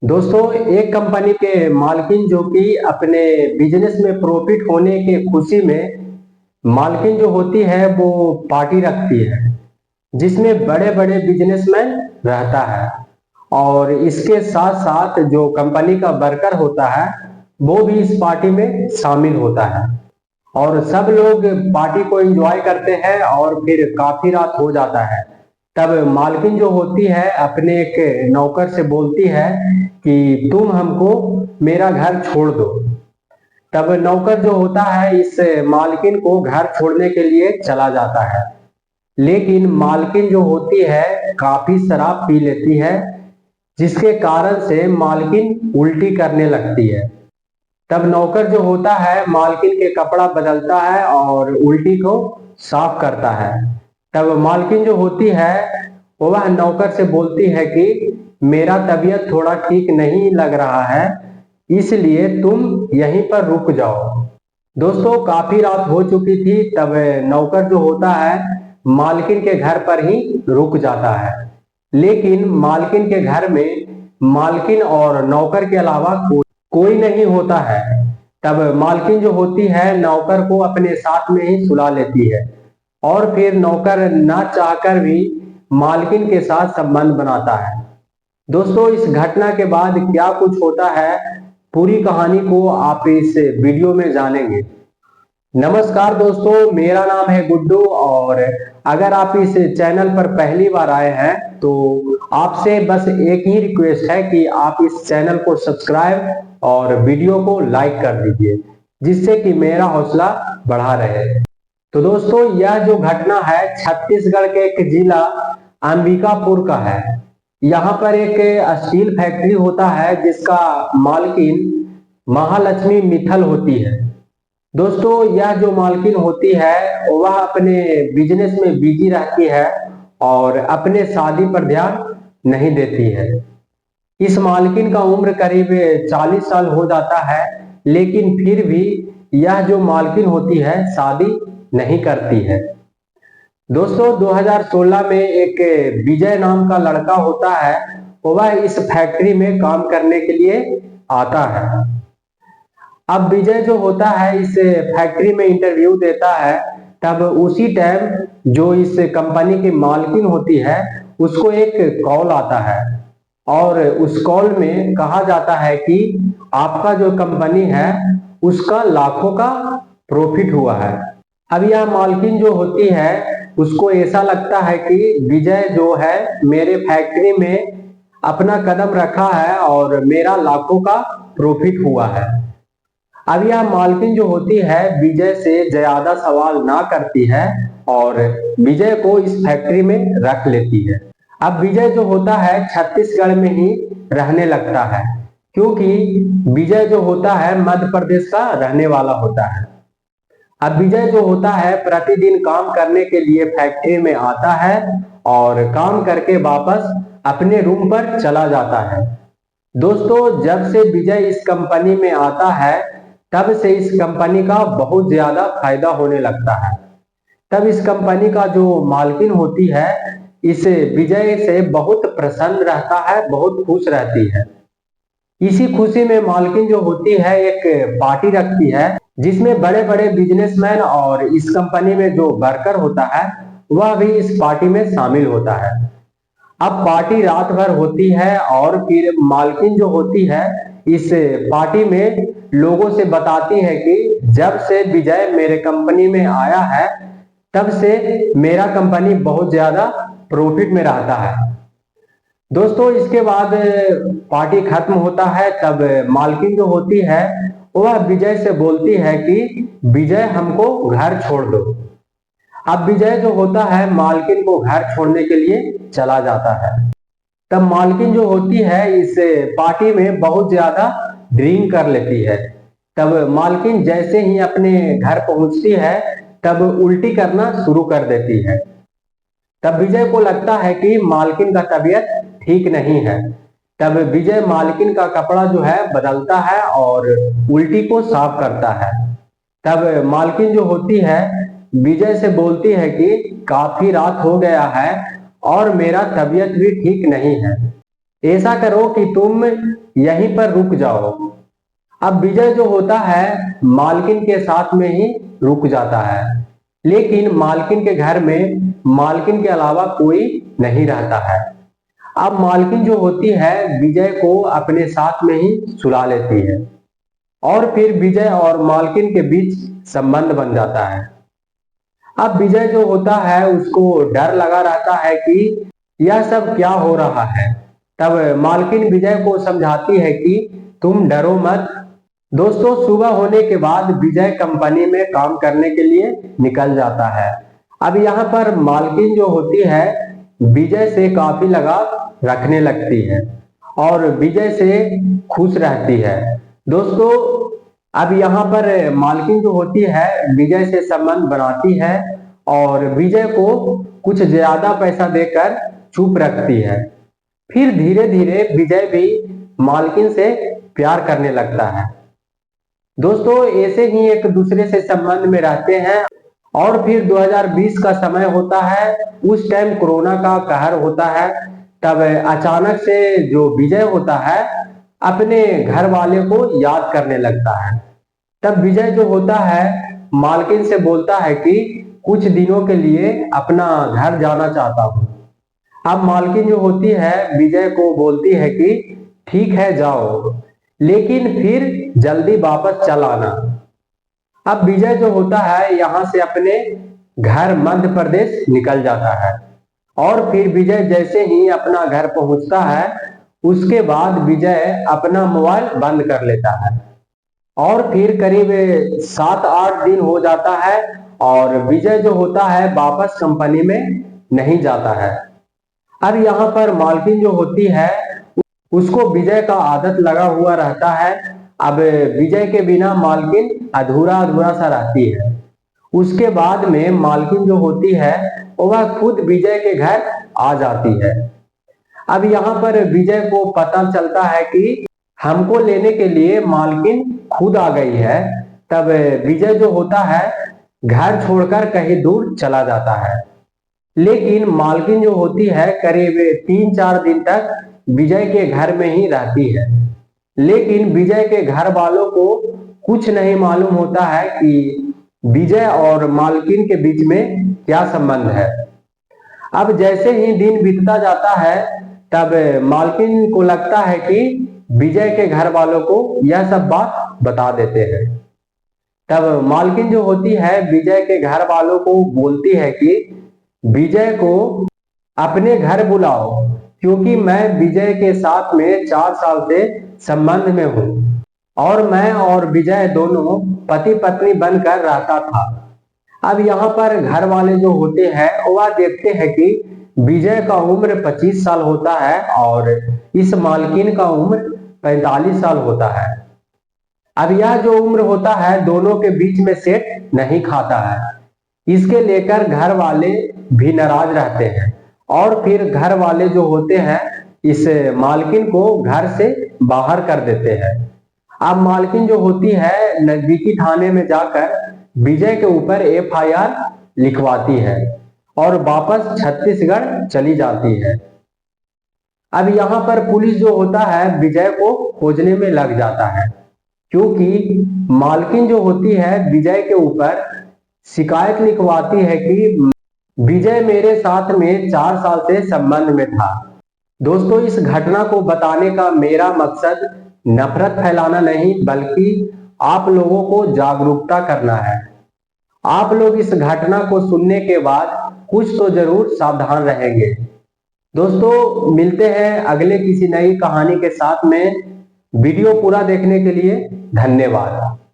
दोस्तों, एक कंपनी के मालकिन जो कि अपने बिजनेस में प्रॉफिट होने के खुशी में मालकिन जो होती है वो पार्टी रखती है जिसमें बड़े बड़े बिजनेसमैन रहता है। और इसके साथ साथ जो कंपनी का वर्कर होता है वो भी इस पार्टी में शामिल होता है और सब लोग पार्टी को एंजॉय करते हैं और फिर काफी रात हो जाता है। तब मालकिन जो होती है अपने एक नौकर से बोलती है कि तुम हमको मेरा घर छोड़ दो। तब नौकर जो होता है इस मालकिन को घर छोड़ने के लिए चला जाता है, लेकिन मालकिन जो होती है काफी शराब पी लेती है जिसके कारण से मालकिन उल्टी करने लगती है। तब नौकर जो होता है मालकिन के कपड़ा बदलता है और उल्टी को साफ करता है। तब मालकिन जो होती है वह नौकर से बोलती है कि मेरा तबीयत थोड़ा ठीक नहीं लग रहा है, इसलिए तुम यहीं पर रुक जाओ। दोस्तों, काफी रात हो चुकी थी। तब नौकर जो होता है मालकिन के घर पर ही रुक जाता है, लेकिन मालकिन के घर में मालकिन और नौकर के अलावा कोई नहीं होता है। तब मालकिन जो होती है नौकर को अपने साथ में ही सुला लेती है और फिर नौकर ना चाहकर भी मालकिन के साथ संबंध बनाता है। दोस्तों, इस घटना के बाद क्या कुछ होता है पूरी कहानी को आप इस वीडियो में जानेंगे। नमस्कार दोस्तों, मेरा नाम है गुड्डू और अगर आप इस चैनल पर पहली बार आए हैं तो आपसे बस एक ही रिक्वेस्ट है कि आप इस चैनल को सब्सक्राइब और वीडियो को लाइक कर दीजिए, जिससे कि मेरा हौसला बढ़ा रहे। तो दोस्तों, यह जो घटना है छत्तीसगढ़ के एक जिला अंबिकापुर का है। यहाँ पर एक स्टील फैक्ट्री होता है जिसका मालकिन महालक्ष्मी मित्तल होती है। दोस्तों, यह जो मालकिन होती है वह अपने बिजनेस में बिजी रहती है और अपने शादी पर ध्यान नहीं देती है। इस मालकिन का उम्र करीब 40 साल हो जाता है, लेकिन फिर भी यह जो मालकिन होती है शादी नहीं करती है। दोस्तों, 2016 में एक विजय नाम का लड़का होता है, वह इस फैक्ट्री में काम करने के लिए आता है। अब विजय जो होता है इस फैक्ट्री में इंटरव्यू देता है। तब उसी टाइम जो इस कंपनी की मालकिन होती है उसको एक कॉल आता है और उस कॉल में कहा जाता है कि आपका जो कंपनी है उसका लाखों का प्रॉफिट हुआ है। अब यह मालकिन जो होती है उसको ऐसा लगता है कि विजय जो है मेरे फैक्ट्री में अपना कदम रखा है और मेरा लाखों का प्रॉफिट हुआ है। अब यह मालकिन जो होती है विजय से ज्यादा सवाल ना करती है और विजय को इस फैक्ट्री में रख लेती है। अब विजय जो होता है छत्तीसगढ़ में ही रहने लगता है, क्योंकि विजय जो होता है मध्य प्रदेश का रहने वाला होता है। अब विजय जो होता है प्रतिदिन काम करने के लिए फैक्ट्री में आता है और काम करके वापस अपने रूम पर चला जाता है। दोस्तों, जब से विजय इस कंपनी में आता है तब से इस कंपनी का बहुत ज्यादा फायदा होने लगता है। तब इस कंपनी का जो मालकिन होती है इस विजय से बहुत प्रसन्न रहता है, बहुत खुश रहती है। इसी खुशी में मालकिन जो होती है एक पार्टी रखती है जिसमें बड़े बड़े बिजनेसमैन और इस कंपनी में जो वर्कर होता है वह भी इस पार्टी में शामिल होता है। अब पार्टी रात भर होती है और फिर मालकिन जो होती है इस पार्टी में लोगों से बताती है कि जब से विजय मेरे कंपनी में आया है तब से मेरा कंपनी बहुत ज्यादा प्रॉफिट में रहता है। दोस्तों, इसके बाद पार्टी खत्म होता है। तब मालकिन जो होती है वह विजय से बोलती है कि विजय हमको घर छोड़ दो। अब विजय जो होता है मालकिन को घर छोड़ने के लिए चला जाता है। तब मालकिन जो होती है इस पार्टी में बहुत ज्यादा ड्रिंक कर लेती है। तब मालकिन जैसे ही अपने घर पहुंचती है तब उल्टी करना शुरू कर देती है। तब विजय को लगता है कि मालकिन का तबीयत ठीक नहीं है। तब विजय मालकिन का कपड़ा जो है बदलता है और उल्टी को साफ करता है। तब मालकिन जो होती है विजय से बोलती है कि काफी रात हो गया है और मेरा तबीयत भी ठीक नहीं है, ऐसा करो कि तुम यहीं पर रुक जाओ। अब विजय जो होता है मालकिन के साथ में ही रुक जाता है, लेकिन मालकिन के घर में मालकिन के अलावा कोई नहीं रहता है। अब मालकिन जो होती है विजय को अपने साथ में ही सुला लेती है और फिर विजय और मालकिन के बीच संबंध बन जाता है। अब विजय जो होता है उसको डर लगा रहता है कि यह सब क्या हो रहा है। तब मालकिन विजय को समझाती है कि तुम डरो मत। दोस्तों, सुबह होने के बाद विजय कंपनी में काम करने के लिए निकल जाता है। अब यहाँ पर मालकिन जो होती है विजय से काफी लगाव रखने लगती है और विजय से खुश रहती है। दोस्तों, अब यहाँ पर मालकिन जो होती है विजय से संबंध बनाती है और विजय को कुछ ज्यादा पैसा देकर चुप रखती है। फिर धीरे धीरे विजय भी मालकिन से प्यार करने लगता है। दोस्तों, ऐसे ही एक दूसरे से संबंध में रहते हैं और फिर 2020 का समय होता है। उस टाइम कोरोना का कहर होता है। तब अचानक से जो विजय होता है अपने घर वाले को याद करने लगता है। तब विजय जो होता है मालकिन से बोलता है कि कुछ दिनों के लिए अपना घर जाना चाहता हूं। अब मालकिन जो होती है विजय को बोलती है कि ठीक है जाओ, लेकिन फिर जल्दी वापस चल आना। अब विजय जो होता है यहाँ से अपने घर मध्य प्रदेश निकल जाता है और फिर विजय जैसे ही अपना घर पहुंचता है उसके बाद विजय अपना मोबाइल बंद कर लेता है और फिर करीब 7-8 दिन हो जाता है और विजय जो होता है वापस कंपनी में नहीं जाता है। अब यहाँ पर मालकिन जो होती है उसको विजय का आदत लगा हुआ रहता है। अब विजय के बिना मालकिन अधूरा अधूरा सा रहती है। उसके बाद में मालकिन जो होती है वह खुद विजय के घर आ जाती है। अब यहाँ पर विजय को पता चलता है कि हमको लेने के लिए मालकिन खुद आ गई है। तब विजय जो होता है घर छोड़कर कहीं दूर चला जाता है, लेकिन मालकिन जो होती है करीब 3-4 दिन तक विजय के घर में ही रहती है। लेकिन विजय के घर वालों को कुछ नहीं मालूम होता है कि विजय और मालकिन के बीच में क्या संबंध है। अब जैसे ही दिन बीतता जाता है तब मालकिन को लगता है कि विजय के घर वालों को यह सब बात बता देते हैं। तब मालकिन जो होती है विजय के घर वालों को बोलती है कि विजय को अपने घर बुलाओ, क्योंकि मैं विजय के साथ में 4 साल से संबंध में हूं और मैं और विजय दोनों पति पत्नी बनकर रहता था। अब यहाँ पर घर वाले जो होते हैं वह देखते हैं कि विजय का उम्र 25 साल होता है और इस मालकिन का उम्र 45 साल होता है। अब यह जो उम्र होता है दोनों के बीच में सेट नहीं खाता है। इसके लेकर घर वाले भी नाराज रहते हैं और फिर घर वाले जो होते हैं इस मालकिन को घर से बाहर कर देते हैं। अब मालकिन जो होती है नजदीकी थाने में जाकर विजय के ऊपर FIR लिखवाती है और वापस छत्तीसगढ़ चली जाती है। अब यहाँ पर पुलिस जो होता है विजय को खोजने में लग जाता है, क्योंकि मालकिन जो होती है विजय के ऊपर शिकायत लिखवाती है कि विजय मेरे साथ में 4 साल से संबंध में था। दोस्तों, इस घटना को बताने का मेरा मकसद नफरत फैलाना नहीं बल्कि आप लोगों को जागरूकता करना है। आप लोग इस घटना को सुनने के बाद कुछ तो जरूर सावधान रहेंगे। दोस्तों, मिलते हैं अगले किसी नई कहानी के साथ में। वीडियो पूरा देखने के लिए धन्यवाद।